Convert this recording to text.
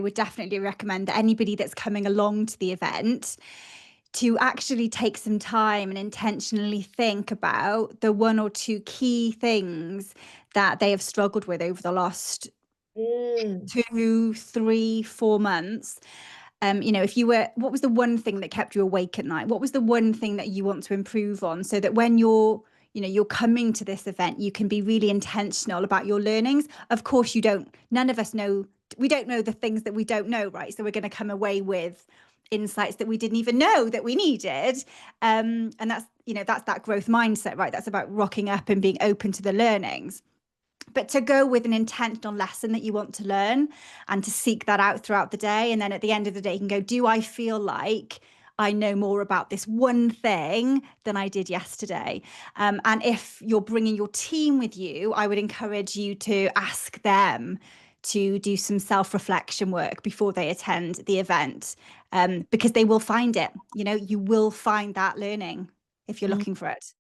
would definitely recommend that anybody that's coming along to the event to actually take some time and intentionally think about the one or two key things that they have struggled with over the last Mm. 2, 3, 4 months. If you were, what was the one thing that kept you awake at night? What was the one thing that you want to improve on, so that when you're coming to this event, you can be really intentional about your learnings. Of course, none of us know, we don't know the things that we don't know, right? So we're going to come away with insights that we didn't even know that we needed. And that's that growth mindset, right? That's about rocking up and being open to the learnings, but to go with an intentional lesson that you want to learn and to seek that out throughout the day. And then at the end of the day, you can go, do I feel like I know more about this one thing than I did yesterday? And if you're bringing your team with you, I would encourage you to ask them to do some self-reflection work before they attend the event, because they will find it. You will find that learning if you're looking for it.